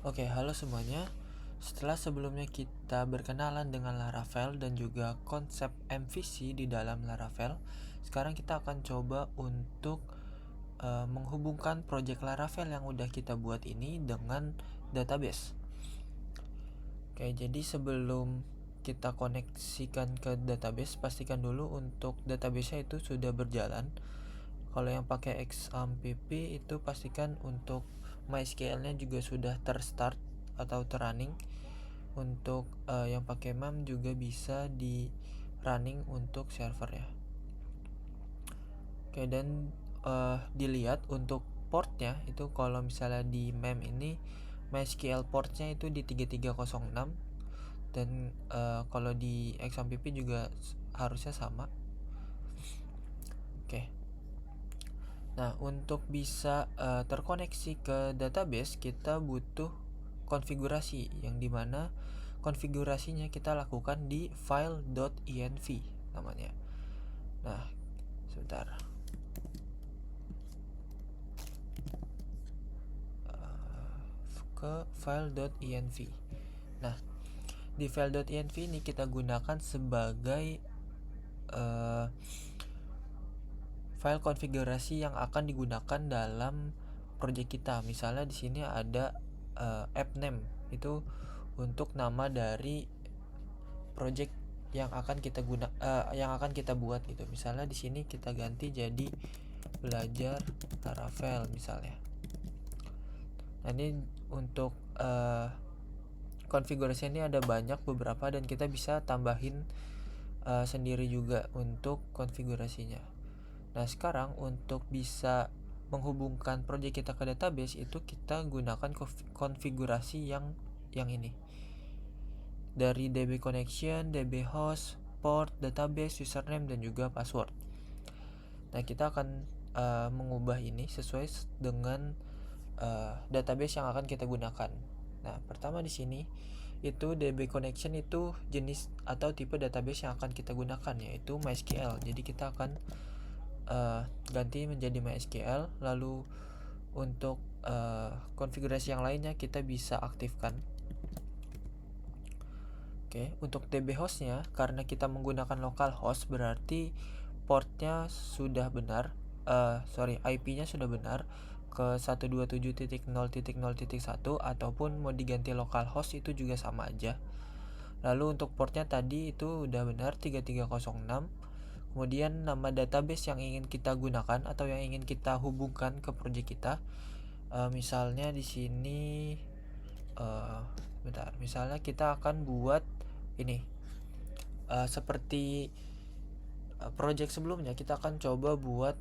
Oke, halo semuanya. Setelah sebelumnya kita berkenalan dengan Laravel dan juga konsep MVC di dalam Laravel, sekarang kita akan coba untuk menghubungkan project Laravel yang udah kita buat ini dengan database. Oke, jadi sebelum kita koneksikan ke database, pastikan dulu untuk database-nya itu sudah berjalan. Kalau yang pakai XAMPP itu pastikan untuk MySQL-nya juga sudah terstart atau terrunning. Untuk yang pakai MAM juga bisa di running untuk server ya. Oke, dan dilihat untuk portnya itu kalau misalnya di MAM ini MySQL portnya itu di 3306 dan kalau di XAMPP juga harusnya sama. Oke. Nah, untuk bisa terkoneksi ke database, kita butuh konfigurasi yang dimana konfigurasinya kita lakukan di file.env namanya. Nah, sebentar. Ke file.env. Nah, di file.env ini kita gunakan sebagai file konfigurasi yang akan digunakan dalam project kita. Misalnya di sini ada app name, itu untuk nama dari project yang akan kita buat gitu. Misalnya di sini kita ganti jadi belajar Laravel misalnya. Nah, ini untuk konfigurasi ini ada banyak beberapa dan kita bisa tambahin sendiri juga untuk konfigurasinya. Nah, sekarang untuk bisa menghubungkan project kita ke database itu kita gunakan konfigurasi yang ini. Dari DB connection, DB host, port, database, username dan juga password. Nah, kita akan mengubah ini sesuai dengan database yang akan kita gunakan. Nah, pertama di sini itu DB connection itu jenis atau tipe database yang akan kita gunakan, yaitu MySQL. Jadi kita akan ganti menjadi MySQL. Lalu untuk konfigurasi yang lainnya kita bisa aktifkan. Oke, untuk DB hostnya, karena kita menggunakan localhost berarti portnya sudah benar, IP-nya sudah benar ke 127.0.0.1 ataupun mau diganti localhost itu juga sama aja. Lalu untuk portnya tadi itu udah benar 3306. Kemudian nama database yang ingin kita gunakan atau yang ingin kita hubungkan ke project kita, misalnya di sini bentar, misalnya kita akan buat ini seperti project sebelumnya, kita akan coba buat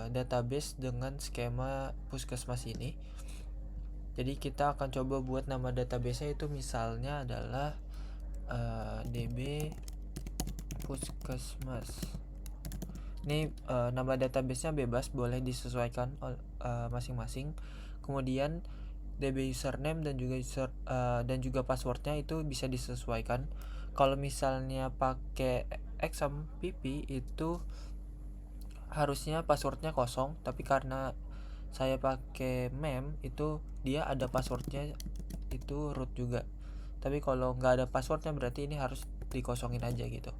database dengan skema puskesmas ini. Jadi kita akan coba buat nama database-nya itu misalnya adalah DB puskesmas. Ini nama database-nya bebas, boleh disesuaikan masing-masing. Kemudian DB username dan juga passwordnya itu bisa disesuaikan. Kalau misalnya pakai XAMPP itu harusnya passwordnya kosong, tapi karena saya pakai mem itu dia ada passwordnya, itu root juga. Tapi kalau nggak ada passwordnya berarti ini harus dikosongin aja gitu.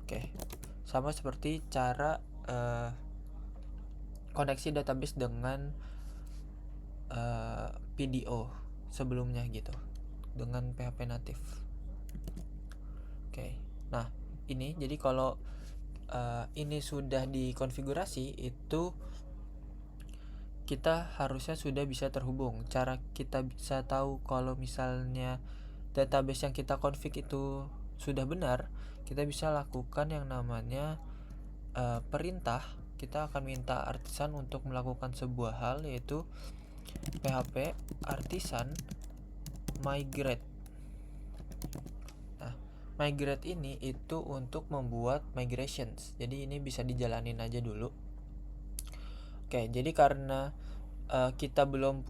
Oke, sama seperti cara koneksi database dengan PDO sebelumnya gitu, dengan PHP natif. Oke, nah ini jadi kalau ini sudah dikonfigurasi itu kita harusnya sudah bisa terhubung. Cara kita bisa tahu kalau misalnya database yang kita config itu sudah benar, kita bisa lakukan yang namanya perintah. Kita akan minta artisan untuk melakukan sebuah hal, yaitu php artisan migrate. Nah, migrate ini itu untuk membuat migrations. Jadi ini bisa dijalanin aja dulu. Oke, jadi karena kita belum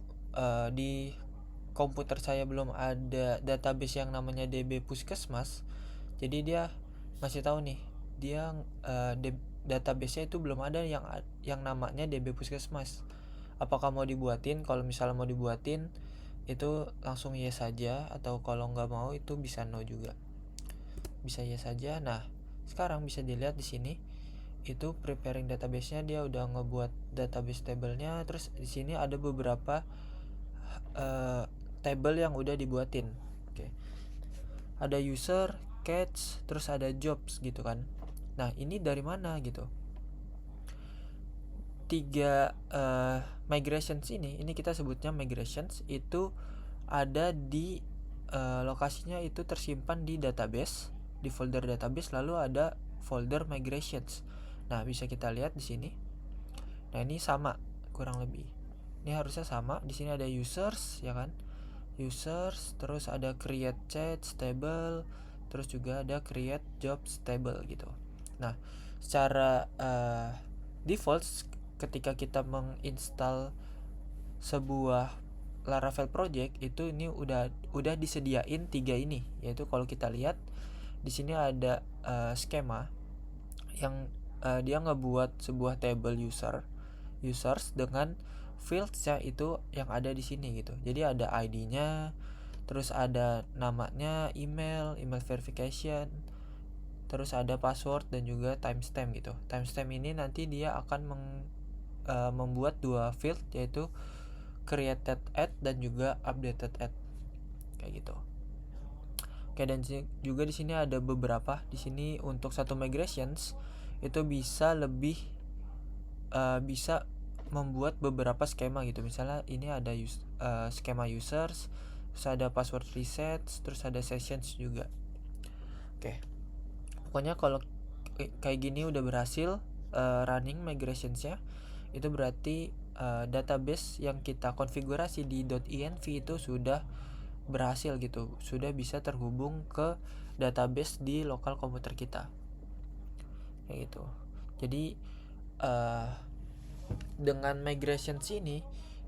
di komputer saya belum ada database yang namanya DB Puskesmas, jadi dia masih tahu nih, dia database-nya itu belum ada yang namanya DB Puskesmas. Apakah mau dibuatin? Kalau misalnya mau dibuatin, itu langsung yes saja, atau kalau nggak mau itu bisa no juga, bisa yes saja. Nah sekarang bisa dilihat di sini itu preparing database-nya, dia udah ngebuat database table-nya. Terus di sini ada beberapa table yang udah dibuatin. Oke. Ada user, catch, terus ada jobs gitu kan. Nah ini dari mana gitu? Tiga migrations ini kita sebutnya migrations, itu ada di lokasinya itu tersimpan di database, di folder database, lalu ada folder migrations. Nah bisa kita lihat di sini. Nah ini sama kurang lebih. Ini harusnya sama. Di sini ada users ya kan, users, terus ada create chats table, terus juga ada create jobs table gitu. Nah secara default ketika kita menginstal sebuah Laravel project itu ini udah disediain tiga ini, yaitu kalau kita lihat di sini ada skema yang dia ngebuat sebuah table users dengan fields-nya itu yang ada di sini gitu. Jadi ada ID-nya, terus ada namanya, email verification, terus ada password dan juga timestamp gitu. Timestamp ini nanti dia akan membuat dua field, yaitu created at dan juga updated at kayak gitu. Oke, dan juga di sini ada beberapa. Di sini untuk satu migrations itu bisa lebih bisa membuat beberapa skema gitu. Misalnya ini ada skema users, terus ada password reset, terus ada sessions juga. Oke. Pokoknya kalau kayak gini udah berhasil running migrationsnya, itu berarti database yang kita konfigurasi di .env itu sudah berhasil gitu, sudah bisa terhubung ke database di lokal komputer kita kayak gitu. Jadi dengan migration sini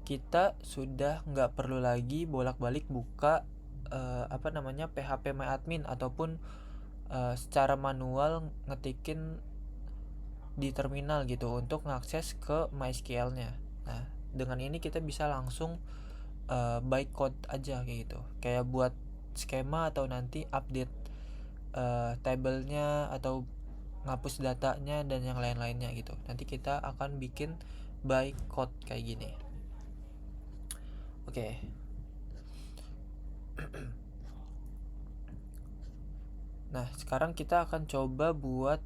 kita sudah nggak perlu lagi bolak-balik buka PHP MyAdmin ataupun secara manual ngetikin di terminal gitu untuk mengakses ke MySQL-nya. Nah dengan ini kita bisa langsung by code aja kayak gitu, kayak buat skema atau nanti update tabelnya atau ngapus datanya dan yang lain-lainnya gitu. Nanti kita akan bikin by code kayak gini. Oke. Nah sekarang kita akan coba buat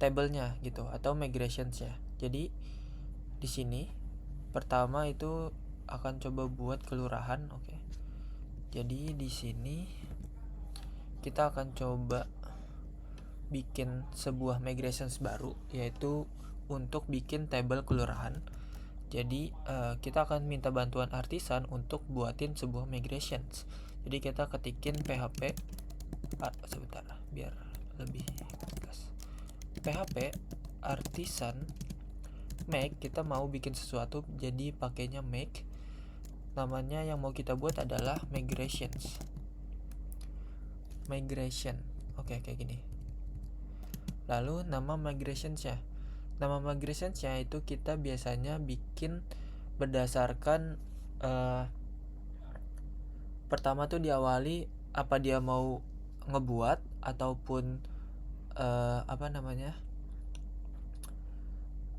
tabelnya gitu atau migrationsnya. Jadi di sini pertama itu akan coba buat kelurahan. Oke. Jadi di sini kita akan coba bikin sebuah migrations baru, yaitu untuk bikin table kelurahan. Jadi kita akan minta bantuan artisan untuk buatin sebuah migrations. Jadi kita ketikin php sebentar biar lebih jelas. PHP artisan make, kita mau bikin sesuatu jadi pakainya make. Namanya yang mau kita buat adalah migration. Oke, kayak gini. Lalu nama migrationsnya itu kita biasanya bikin berdasarkan pertama tuh diawali apa dia mau ngebuat ataupun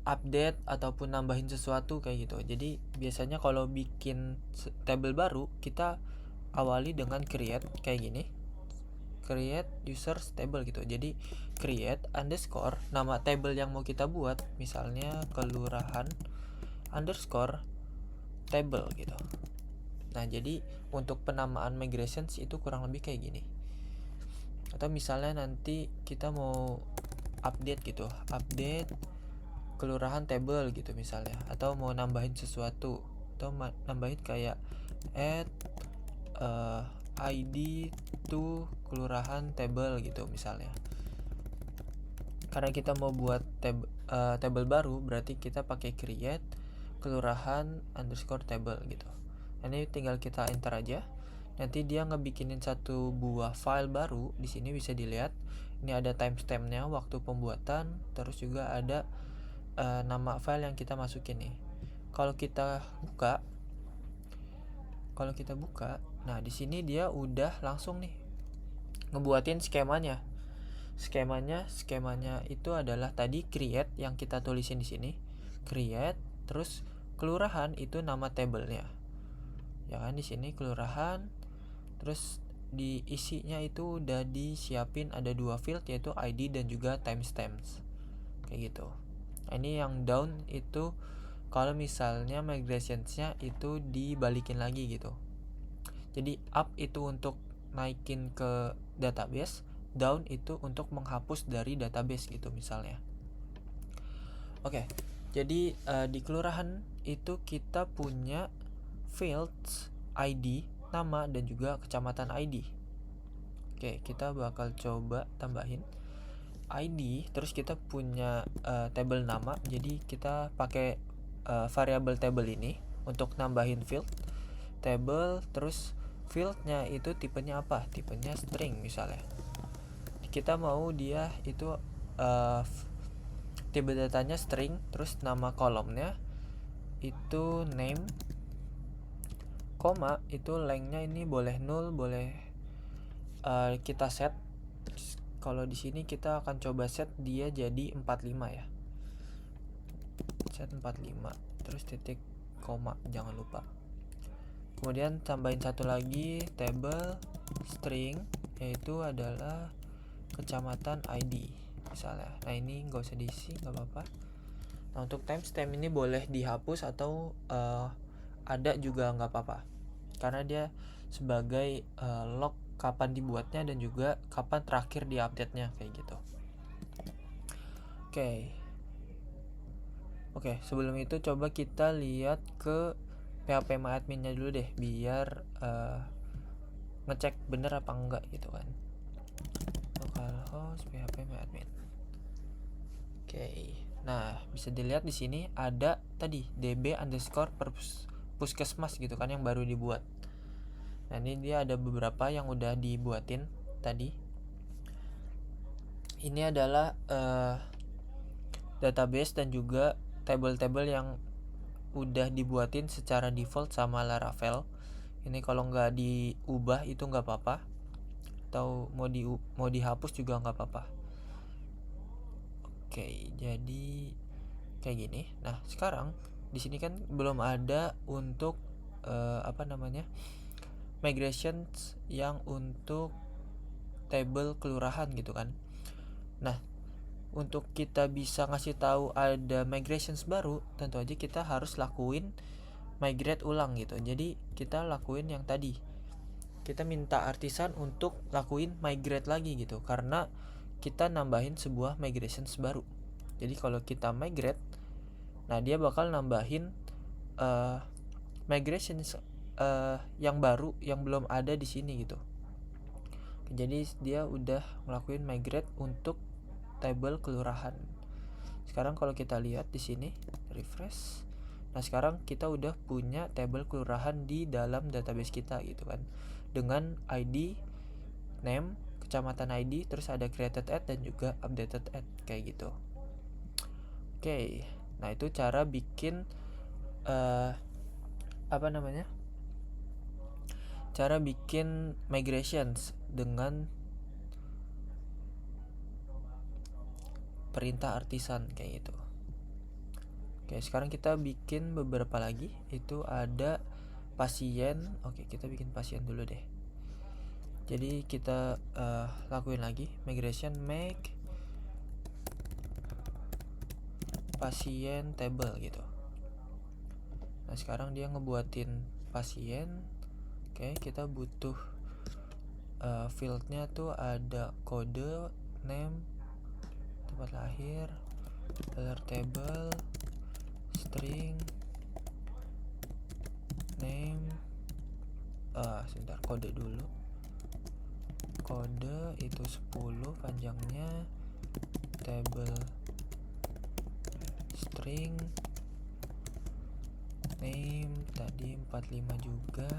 update ataupun nambahin sesuatu kayak gitu. Jadi biasanya kalau bikin table baru kita awali dengan create kayak gini, create users table gitu. Jadi create underscore nama table yang mau kita buat, misalnya kelurahan underscore table gitu. Nah jadi untuk penamaan migrations itu kurang lebih kayak gini. Atau misalnya nanti kita mau update gitu, update kelurahan table gitu misalnya, atau mau nambahin sesuatu atau nambahin kayak add ID to kelurahan table gitu misalnya. Karena kita mau buat table baru, berarti kita pakai create kelurahan underscore table gitu. Ini tinggal kita enter aja. Nanti dia ngebikinin satu buah file baru. Di sini bisa dilihat. Ini ada timestampnya, waktu pembuatan, terus juga ada nama file yang kita masukin nih. Kalau kita buka, kalau kita buka, nah di sini dia udah langsung nih ngebuatin skemanya. Skemanya itu adalah tadi create yang kita tulisin di sini. Create, terus kelurahan itu nama tabelnya. Ya kan, di sini kelurahan, terus di isinya itu udah disiapin ada 2 field, yaitu ID dan juga timestamps. Kayak gitu. Nah, ini yang down itu kalau misalnya migrationsnya itu dibalikin lagi gitu. Jadi up itu untuk naikin ke database, down itu untuk menghapus dari database gitu misalnya. Oke, jadi di kelurahan itu kita punya fields ID, nama, dan juga kecamatan ID. Oke, kita bakal coba tambahin ID, terus kita punya table nama. Jadi kita pakai variable table ini untuk nambahin field table, terus fieldnya itu tipenya apa? Tipenya string misalnya. Kita mau dia itu tipe datanya string, terus nama kolomnya itu name, koma itu lengthnya ini boleh 0, boleh kita set. Kalau di sini kita akan coba set dia jadi 45 ya. Set 45, terus titik koma jangan lupa. Kemudian tambahin satu lagi table string, yaitu adalah kecamatan ID misalnya. Nah ini nggak usah diisi, nggak apa-apa. Nah untuk timestamp ini boleh dihapus atau ada juga nggak apa-apa, karena dia sebagai log kapan dibuatnya dan juga kapan terakhir diupdate-nya kayak gitu. Oke, sebelum itu coba kita lihat ke phpMyAdmin-nya dulu deh, biar ngecek bener apa enggak gitu kan. Localhost phpMyAdmin. Oke, nah bisa dilihat di sini ada tadi db_puskesmas gitu kan yang baru dibuat. Nah ini dia ada beberapa yang udah dibuatin tadi. Ini adalah database dan juga table-table yang udah dibuatin secara default sama Laravel. Ini kalau nggak diubah itu nggak apa-apa, atau mau dihapus juga nggak apa-apa. Oke, jadi kayak gini. Nah sekarang di sini kan belum ada untuk migrations yang untuk table kelurahan gitu kan. Nah untuk kita bisa ngasih tahu ada migrations baru, tentu aja kita harus lakuin migrate ulang gitu. Jadi kita lakuin yang tadi, kita minta artisan untuk lakuin migrate lagi gitu, karena kita nambahin sebuah migrations baru. Jadi kalau kita migrate, nah dia bakal nambahin migrations yang baru yang belum ada di sini gitu. Jadi dia udah ngelakuin migrate untuk table kelurahan. Sekarang kalau kita lihat di sini, refresh. Nah, sekarang kita udah punya table kelurahan di dalam database kita gitu kan. Dengan ID, name, kecamatan ID, terus ada created at dan juga updated at kayak gitu. Oke. Nah, itu cara bikin cara bikin migrations dengan perintah artisan kayak gitu. Oke, sekarang kita bikin beberapa lagi. Itu ada pasien. Oke, kita bikin pasien dulu deh. Jadi kita lakuin lagi migration make pasien table gitu. Nah sekarang dia ngebuatin pasien. Oke, kita butuh fieldnya tuh ada kode, name, tempat lahir, color table, string, name, sebentar, kode dulu. Kode itu 10 panjangnya, table string, name tadi 45 juga.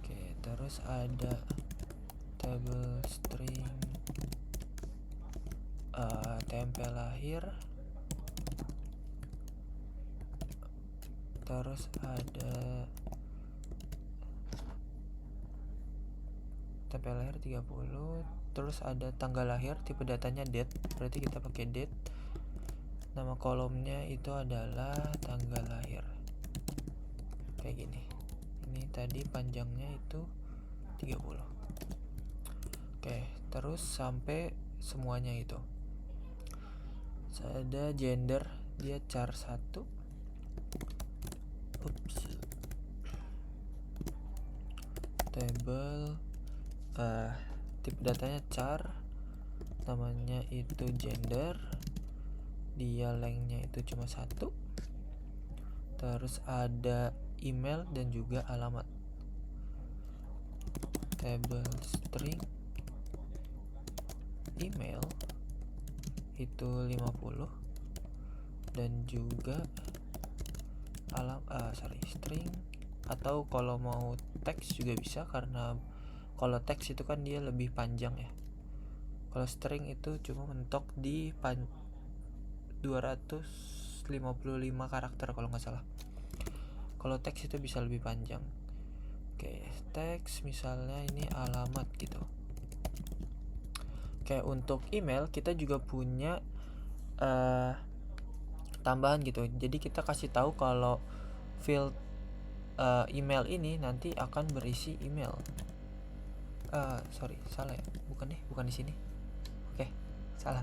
Oke, terus ada table string tempe lahir, terus ada tanggal lahir 30, terus ada tanggal lahir, tipe datanya date, berarti kita pakai date. Nama kolomnya itu adalah tanggal lahir, kayak gini. Ini tadi panjangnya itu 30. Oke, terus sampai semuanya itu. Ada gender, dia char 1. Table, tipe datanya char, namanya itu gender, dia lengthnya itu cuma 1. Terus ada email dan juga alamat. Table string email itu 50, dan juga string, atau kalau mau teks juga bisa, karena kalau teks itu kan dia lebih panjang ya. Kalau string itu cuma mentok di 255 karakter kalau nggak salah. Kalau teks itu bisa lebih panjang. Oke, teks misalnya ini alamat gitu. Oke, untuk email kita juga punya tambahan gitu. Jadi kita kasih tahu kalau field email ini nanti akan berisi email. Salah ya, bukan di sini. Oke, salah,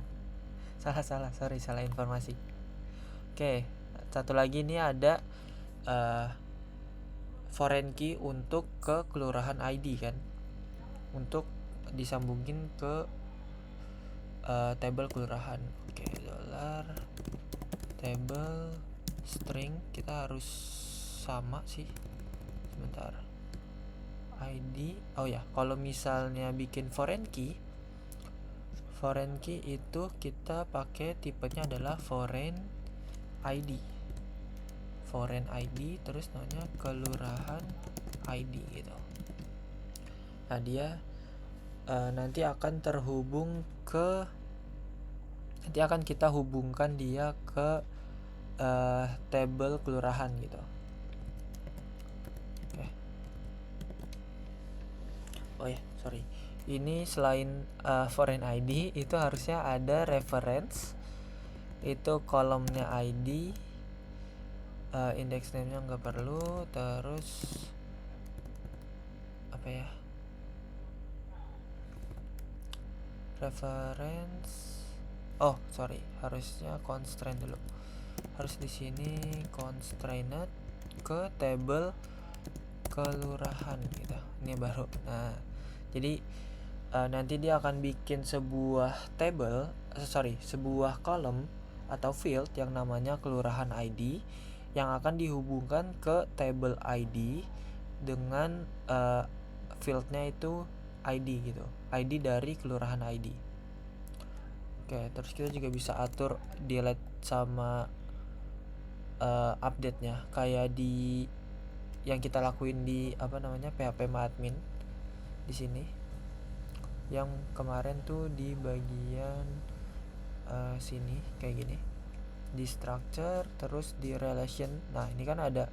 salah informasi. Oke, satu lagi ini ada foreign key untuk ke kelurahan ID kan, untuk disambungin ke table kelurahan. Oke, dollar table string kita harus sama sih. Sebentar, ID. Oh ya, kalau misalnya bikin foreign key itu kita pakai tipenya adalah foreign ID. Terus namanya kelurahan ID gitu. Nah, dia nanti akan kita hubungkan dia ke table kelurahan gitu. Oke. Oh ya, sorry. Ini selain foreign ID itu harusnya ada reference, itu kolomnya ID, index name-nya nggak perlu, terus apa ya, reference, harusnya constraint dulu, harus di sini constrained ke table kelurahan gitu. Ini baru. Nah, jadi nanti dia akan bikin sebuah kolom atau field yang namanya kelurahan ID, yang akan dihubungkan ke table ID dengan fieldnya itu ID gitu, ID dari kelurahan ID. Oke, terus kita juga bisa atur delete sama update-nya, kayak di yang kita lakuin di PHP admin di sini. Yang kemarin tuh di bagian sini kayak gini, di structure, terus di relation. Nah, ini kan ada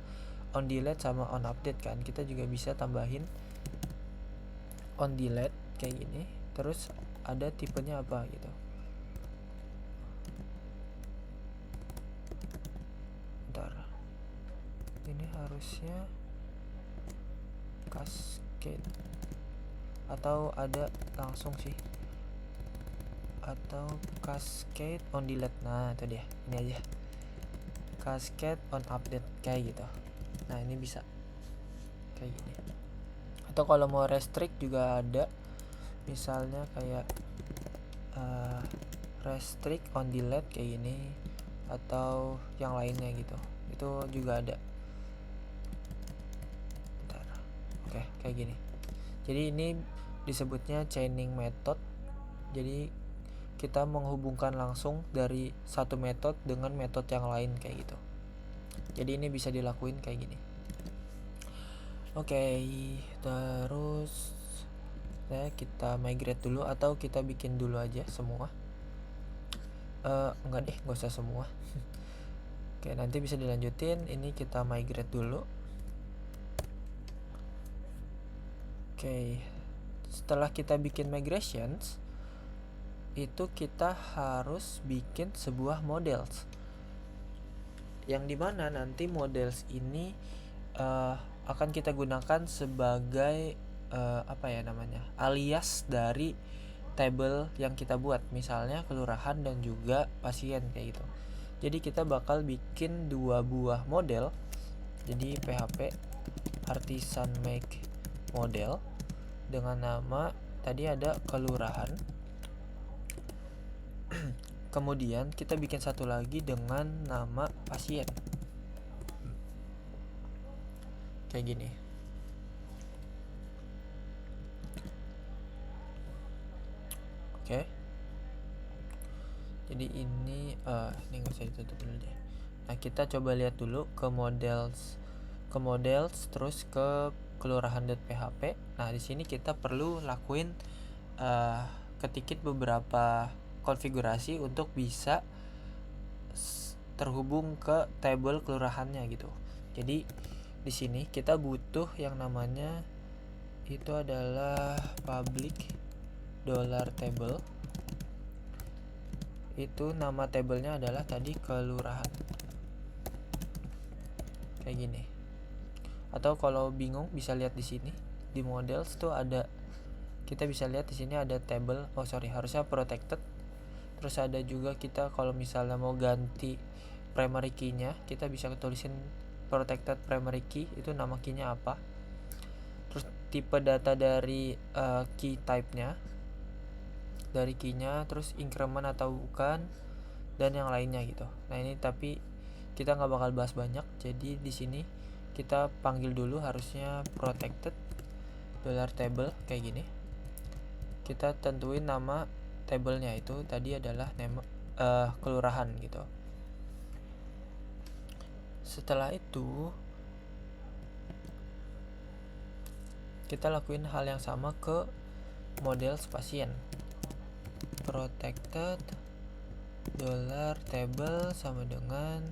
on delete sama on update kan, kita juga bisa tambahin on delete kayak gini, terus ada tipenya apa gitu. Bentar, ini harusnya cascade, atau ada langsung sih, atau cascade on delete. Nah, itu dia, ini aja, cascade on update kayak gitu. Nah, ini bisa kayak gini. Atau kalau mau restrict juga ada, misalnya kayak restrict on delete kayak gini, atau yang lainnya gitu, itu juga ada. Bentar. Oke, kayak gini. Jadi ini disebutnya chaining method. Jadi kita menghubungkan langsung dari satu metode dengan metode yang lain kayak gitu. Jadi ini bisa dilakuin kayak gini. Oke, terus kita migrate dulu, atau kita bikin dulu aja semua. Enggak deh, gak usah semua. Oke, nanti bisa dilanjutin. Ini kita migrate dulu. Oke, setelah kita bikin migrations, itu kita harus bikin sebuah models, yang dimana nanti models ini akan kita gunakan sebagai alias dari table yang kita buat, misalnya kelurahan dan juga pasien kayak gitu. Jadi kita bakal bikin 2 buah model. Jadi PHP artisan make model dengan nama tadi ada kelurahan. Kemudian kita bikin satu lagi dengan nama pasien. Kayak gini. Oke. Jadi ini nggak usah ditutup dulu deh. Nah, kita coba lihat dulu ke models terus ke kelurahan.php. Nah, di sini kita perlu lakuin ketikit beberapa konfigurasi untuk bisa terhubung ke table kelurahannya gitu. Jadi di sini kita butuh yang namanya itu adalah public $table. Itu nama tabelnya adalah tadi kelurahan, kayak gini. Atau kalau bingung bisa lihat di sini di models tuh ada, kita bisa lihat di sini ada table, harusnya protected. Terus ada juga kita kalau misalnya mau ganti primary key-nya, kita bisa tulisin protected primary key, itu nama key-nya apa. Terus tipe data dari key type-nya, dari key-nya, terus increment atau bukan, dan yang lainnya gitu. Nah, ini tapi kita nggak bakal bahas banyak, jadi di sini kita panggil dulu harusnya protected $table kayak gini. Kita tentuin nama tabelnya, itu tadi adalah nama kelurahan gitu. Setelah itu kita lakuin hal yang sama ke model pasien. Protected $table sama dengan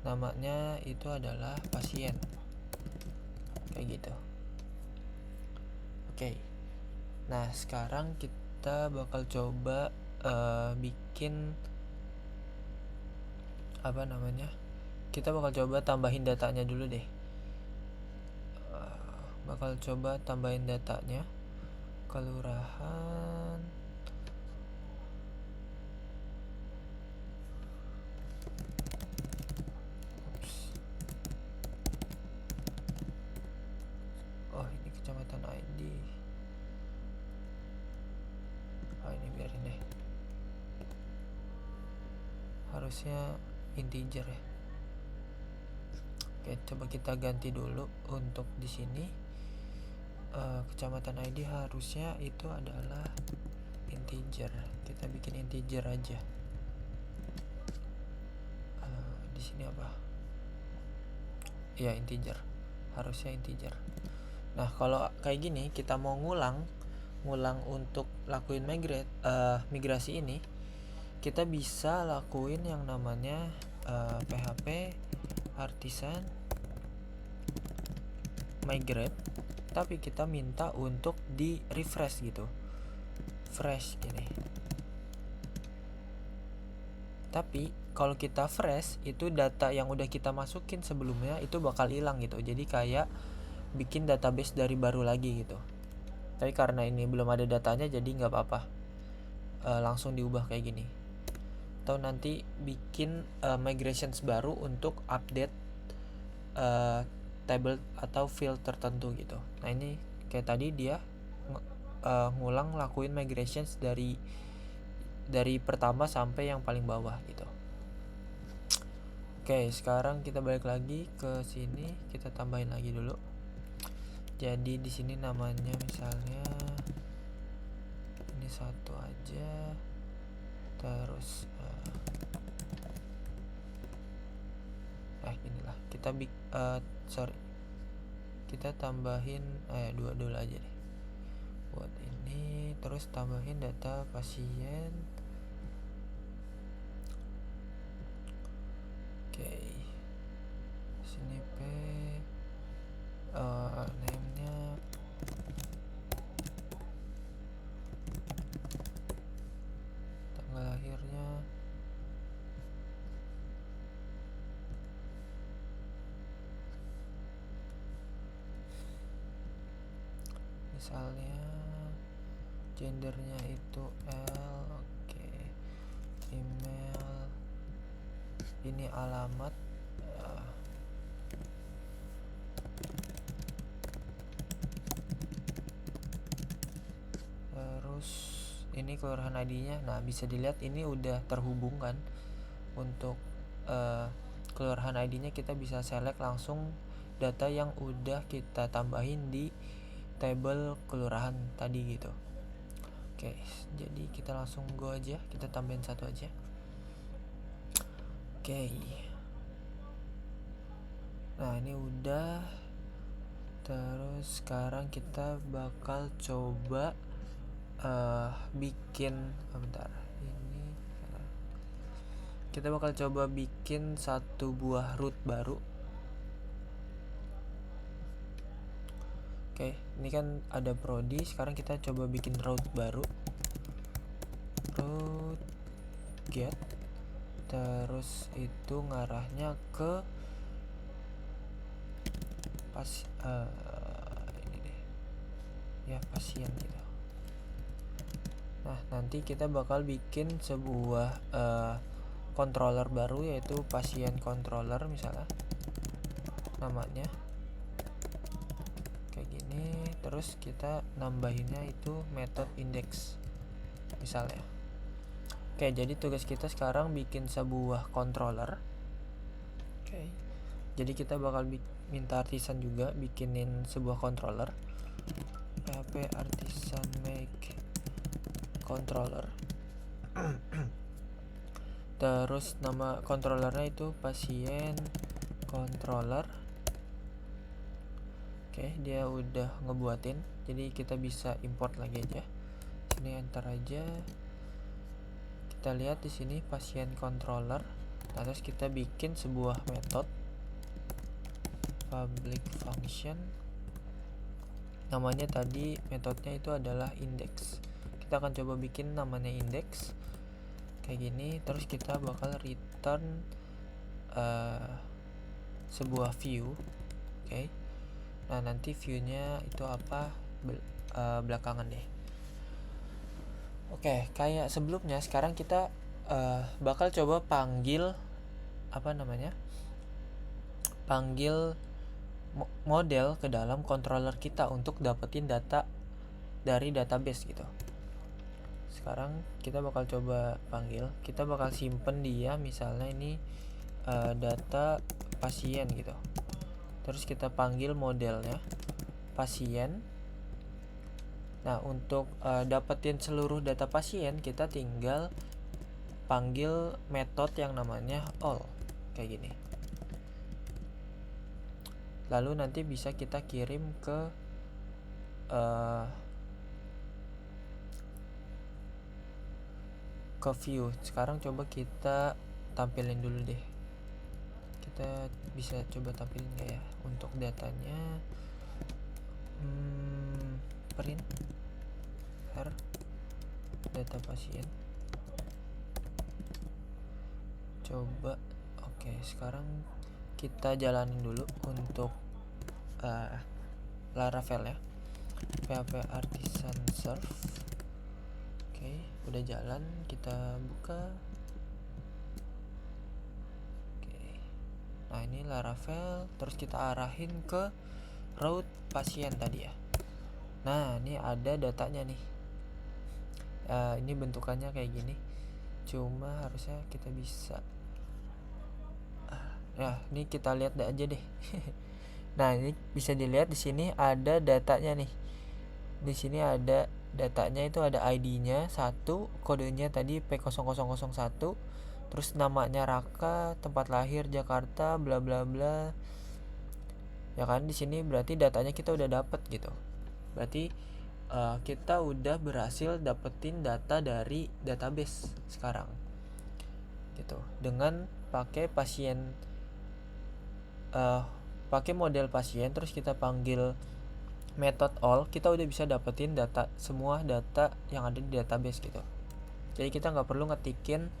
namanya itu adalah pasien, kayak gitu. Oke. Nah, sekarang kita bakal coba bikin kita bakal coba tambahin datanya dulu deh. Bakal coba tambahin datanya kelurahan. Ini kecamatan ID. Ini biarin deh, harusnya integer ya. Oke, coba kita ganti dulu untuk di sini. Kecamatan ID harusnya itu adalah integer. Kita bikin integer aja. Di sini apa? Ya, integer. Harusnya integer. Nah, kalau kayak gini kita mau ngulang untuk lakuin migrasi ini, kita bisa lakuin yang namanya PHP artisan migrate, tapi kita minta untuk di refresh gitu, fresh gini. Tapi kalau kita fresh, itu data yang udah kita masukin sebelumnya itu bakal hilang gitu. Jadi kayak bikin database dari baru lagi gitu. Tapi karena ini belum ada datanya, jadi nggak apa-apa, langsung diubah kayak gini. Atau nanti bikin migrations baru untuk update table atau field tertentu gitu. Nah, ini kayak tadi dia ngulang lakuin migrations dari pertama sampai yang paling bawah gitu. Oke, sekarang kita balik lagi ke sini, kita tambahin lagi dulu. Jadi di sini namanya misalnya ini satu aja, terus inilah kita kita tambahin dua dulu aja deh buat ini, terus tambahin data pasien. Oke, sini name-nya misalnya gendernya itu L. Oke, email, ini alamat, terus ini kelurahan ID-nya. Nah, bisa dilihat ini udah terhubung kan. Untuk kelurahan ID-nya kita bisa select langsung data yang udah kita tambahin di table kelurahan tadi gitu. Oke, jadi kita langsung go aja, kita tambahin satu aja. Oke, nah ini udah. Terus sekarang kita bakal coba bikin bentar, ini kita bakal coba bikin satu buah root baru. Oke, ini kan ada prodi, sekarang kita coba bikin root baru. Root get, terus itu ngarahnya ke ini deh ya, pasien gitu. Nah, nanti kita bakal bikin sebuah controller baru, yaitu pasien controller misalnya namanya kayak gini. Terus kita nambahinnya itu method index misalnya. Oke, jadi tugas kita sekarang bikin sebuah controller. Oke, jadi kita bakal minta artisan juga bikinin sebuah controller. PHP artisan make controller. Terus nama controllernya itu pasien controller. Oke, dia udah ngebuatin, jadi kita bisa import lagi aja. Sini enter aja. Kita lihat di sini pasien controller. Nah, terus kita bikin sebuah method public function. Namanya tadi metodenya itu adalah index. Kita akan coba bikin namanya index kayak gini. Terus kita bakal return sebuah view. Oke. Nah, nanti viewnya itu apa belakangan deh. Oke, kayak sebelumnya, sekarang kita bakal coba panggil panggil model ke dalam controller kita untuk dapetin data dari database gitu. Sekarang kita bakal coba panggil, kita bakal simpen dia misalnya ini data pasien gitu. Terus kita panggil modelnya pasien. Nah, untuk dapetin seluruh data pasien, kita tinggal panggil metode yang namanya all kayak gini. Lalu nanti bisa kita kirim ke view. Sekarang coba kita tampilin dulu deh. Kita bisa coba tampilin nggak ya untuk datanya. Print data pasien. Coba. Oke, sekarang kita jalanin dulu untuk Laravel ya. PHP artisan serve. Oke, udah jalan, kita buka. Oke. Nah, ini Laravel, terus kita arahin ke root pasien tadi ya. Nah, ini ada datanya nih. Ini bentukannya kayak gini. Cuma harusnya kita bisa. Nah, ini kita lihat aja deh. Nah, ini bisa dilihat di sini ada datanya nih. Di sini ada datanya, itu ada ID-nya 1, kodenya tadi P0001, terus namanya Raka, tempat lahir Jakarta, bla bla bla. Ya kan, di sini berarti datanya kita udah dapet gitu. Berarti kita udah berhasil dapetin data dari database sekarang gitu, dengan pakai pasien, pakai model pasien. Terus kita panggil method all, kita udah bisa dapetin data, semua data yang ada di database gitu. Jadi kita nggak perlu ngetikin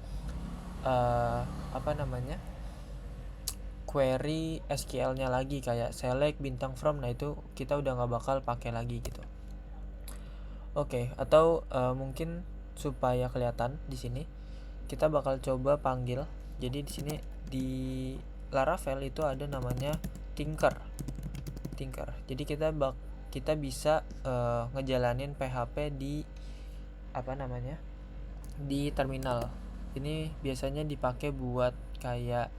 query SQL-nya lagi kayak select bintang from. Nah, itu kita udah nggak bakal pakai lagi gitu. Oke, atau mungkin supaya kelihatan di sini kita bakal coba panggil. Jadi di sini di Laravel itu ada namanya Tinker. Jadi kita bisa ngejalanin PHP di di terminal. Ini biasanya dipakai buat kayak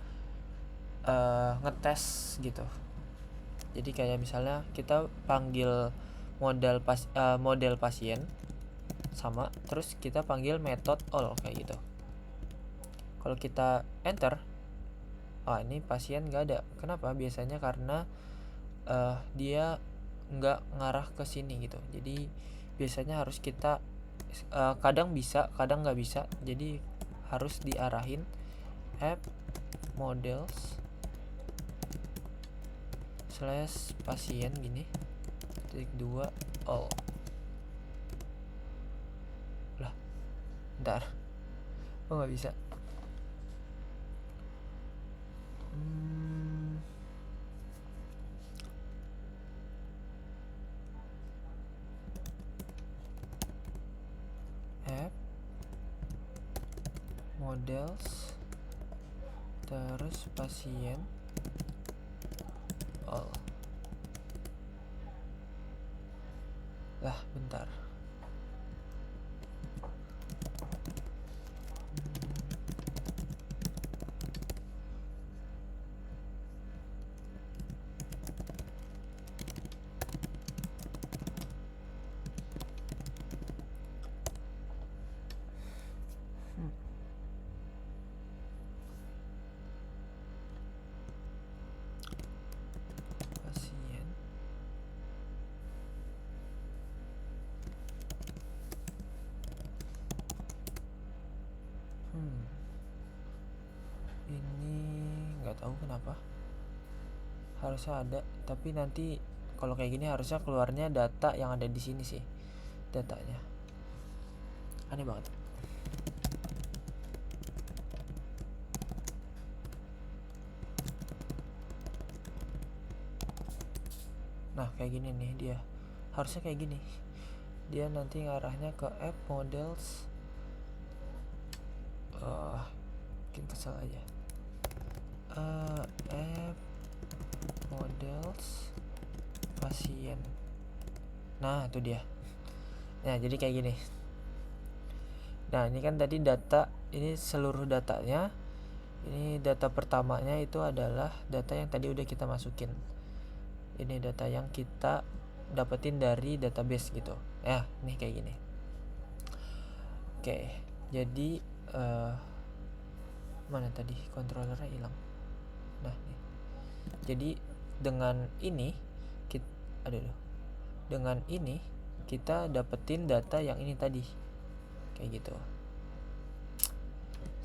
ngetes gitu. Jadi kayak misalnya kita panggil model pasien sama, terus kita panggil method all kayak gitu. Kalau kita enter, ini pasien nggak ada. Kenapa? Biasanya karena dia nggak ngarah ke sini gitu. Jadi biasanya harus kita kadang bisa, kadang nggak bisa. Jadi harus diarahin app models / pasien gini _2 all. Lah, bentar, nggak bisa. App models terus pasien all. Lah, bentar. Pasien ini nggak tahu kenapa harusnya ada, tapi nanti kalau kayak gini harusnya keluarnya data yang ada di sini sih, datanya. Aneh banget. Nah, kayak gini nih dia. Harusnya kayak gini. Dia nanti ngarahnya ke app models. Bikin kesel aja. App models pasien. Nah, itu dia. Nah, jadi kayak gini. Nah, ini kan tadi data, ini seluruh datanya. Ini data pertamanya itu adalah data yang tadi udah kita masukin. Ini data yang kita dapetin dari database gitu. Nih kayak gini. Oke, jadi mana tadi controllernya hilang. Nah, nih. Jadi dengan ini dengan ini kita dapetin data yang ini tadi. Kayak gitu.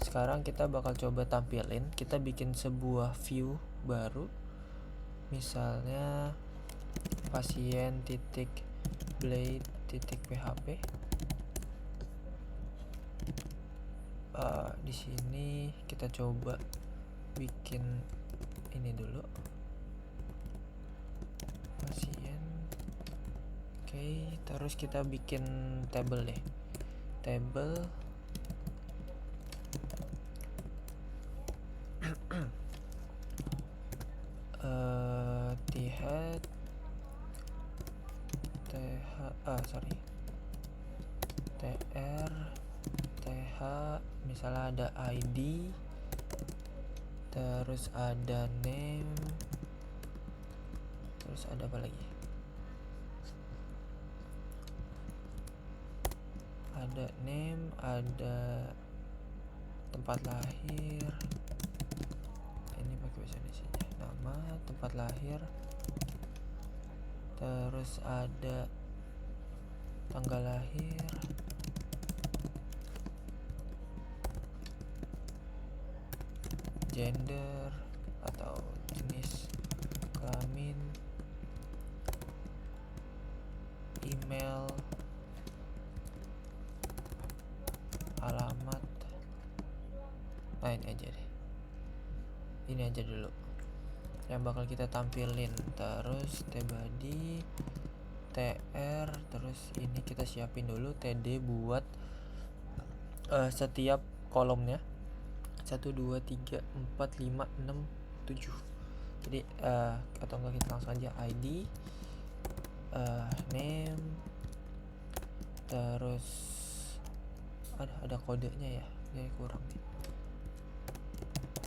Sekarang kita bakal coba tampilin, kita bikin sebuah view baru. Misalnya pasien.blade.php. Di sini kita coba bikin ini dulu. Pasien. Oke, terus kita bikin table deh. Table tr misalnya ada ID, terus ada name, terus ada apa lagi, ada name, ada tempat lahir, ini pakai bahasa Indonesia, nama, tempat lahir, terus ada tanggal lahir, gender atau jenis kelamin, email, alamat. Ini aja dulu yang bakal kita tampilin. Terus tbody TR, terus ini kita siapin dulu TD buat setiap kolomnya 1 2 3 4 5 6 7. Jadi atau enggak kita langsung aja ID, name, terus ada kodenya ya, ini kurang nih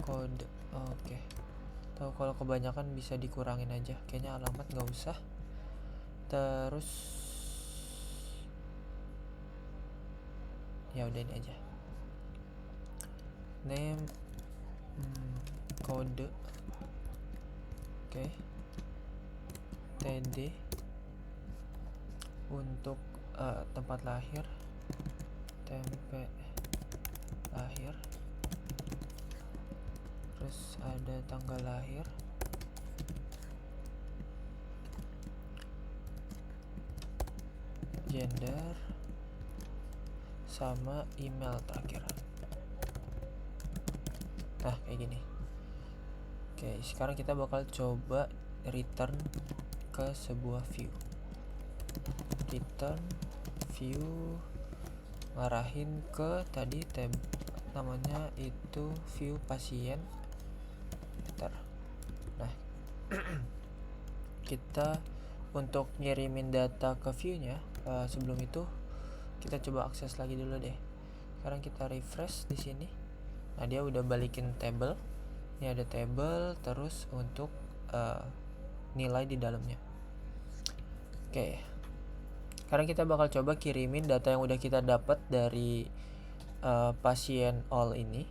kode. Oke. Tahu kalau kebanyakan bisa dikurangin aja, kayaknya alamat nggak usah. Terus ya udah ini aja, name, kode, oke. TD untuk tempat lahir, tempe lahir, terus ada tanggal lahir, gender, sama email terakhir. Nah kayak gini. Oke, sekarang kita bakal coba return ke sebuah view. Return view, ngarahin ke tadi tab namanya itu view pasien. Bentar. Nah kita untuk ngirimin data ke viewnya, sebelum itu kita coba akses lagi dulu deh. Sekarang kita refresh di sini. Nah dia udah balikin table. Ini ada table, terus untuk nilai di dalamnya. Oke. Sekarang kita bakal coba kirimin data yang udah kita dapat dari pasien all ini.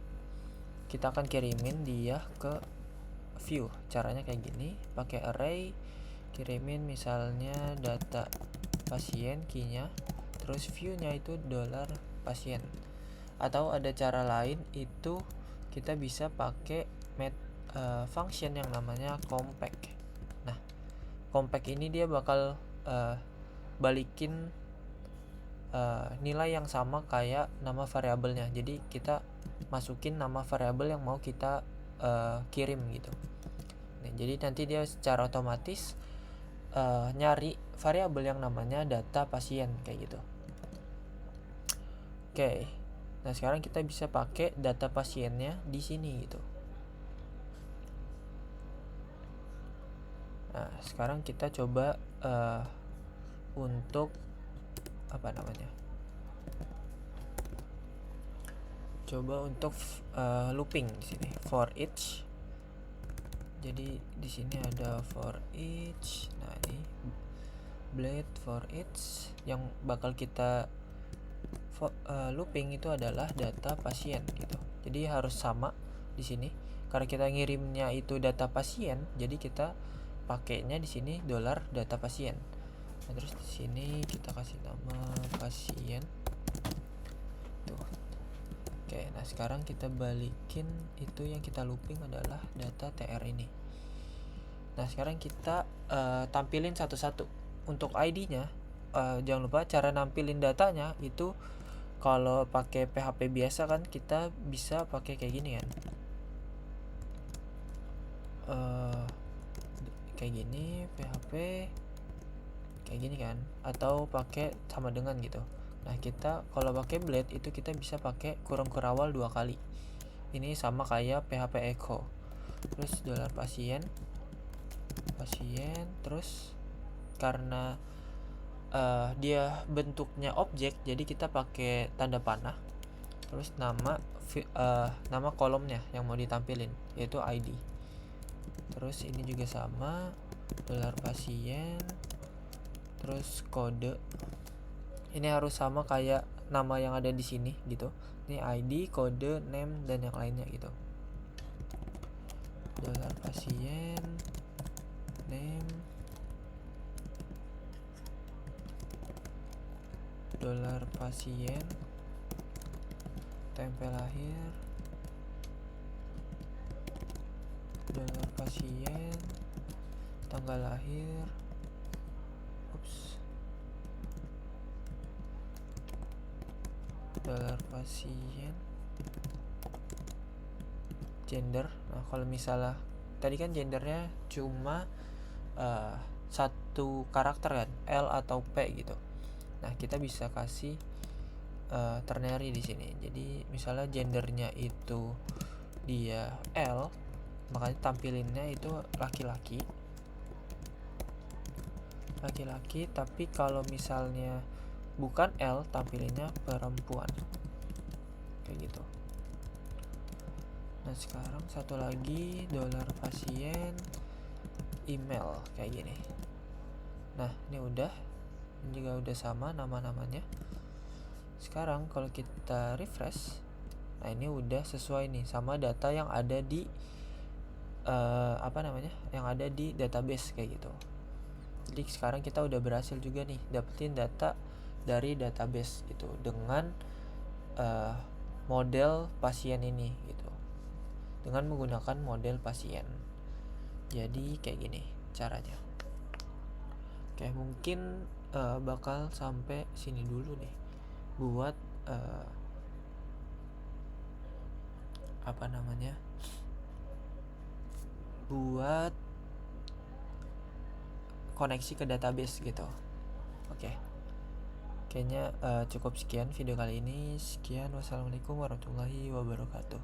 Kita akan kirimin dia ke view. Caranya kayak gini, pakai array, kirimin misalnya data pasien key-nya, terus view-nya itu $pasien. Atau ada cara lain, itu kita bisa pakai function yang namanya compact. Nah compact ini dia bakal balikin nilai yang sama kayak nama variabelnya. Jadi kita masukin nama variabel yang mau kita kirim gitu. Nah, jadi nanti dia secara otomatis nyari variabel yang namanya data pasien kayak gitu. Oke. Nah sekarang kita bisa pakai data pasiennya di sini gitu. Nah sekarang kita coba untuk apa namanya? Coba untuk looping di sini for each. Jadi di sini ada for each. Nah ini blade for each yang bakal kita looping itu adalah data pasien gitu. Jadi harus sama di sini. Karena kita ngirimnya itu data pasien, jadi kita pakainya di sini $data pasien. Nah, terus di sini kita kasih nama pasien. Tuh. Oke, nah sekarang kita balikin itu yang kita looping adalah data TR ini. Nah, sekarang kita tampilin satu-satu. Untuk ID-nya, jangan lupa cara nampilin datanya itu kalau pakai PHP biasa kan kita bisa pakai kayak gini kan. Kayak gini PHP kayak gini kan, atau pakai sama dengan gitu. Nah kita kalau pakai blade itu kita bisa pakai kurung kurawal 2 kali. Ini sama kayak PHP echo. Terus $pasien, terus karena dia bentuknya objek, jadi kita pakai tanda panah. Terus nama kolomnya yang mau ditampilin yaitu ID. Terus ini juga sama, $pasien, terus kode. Ini harus sama kayak nama yang ada di sini gitu. Ini ID, kode, name, dan yang lainnya gitu. $pasien, name, $pasien, tempe lahir, $pasien, tanggal lahir, $pasien, gender. Nah kalau misalnya tadi kan gendernya cuma satu karakter kan, L atau P gitu. Nah, kita bisa kasih ternary di sini. Jadi misalnya gendernya itu dia L, makanya tampilinnya itu laki-laki. Tapi kalau misalnya bukan L, tampilinnya perempuan. Kayak gitu. Nah, sekarang satu lagi $pasien email kayak gini. Nah, ini udah, ini juga udah sama nama-namanya. Sekarang kalau kita refresh, nah ini udah sesuai nih sama data yang ada di yang ada di database kayak gitu. Jadi sekarang kita udah berhasil juga nih dapetin data dari database gitu dengan model pasien ini gitu, dengan menggunakan model pasien. Jadi kayak gini caranya. Oke, mungkin bakal sampai sini dulu nih buat buat koneksi ke database gitu. Oke. Kayaknya cukup sekian video kali ini. Sekian, wassalamualaikum warahmatullahi wabarakatuh.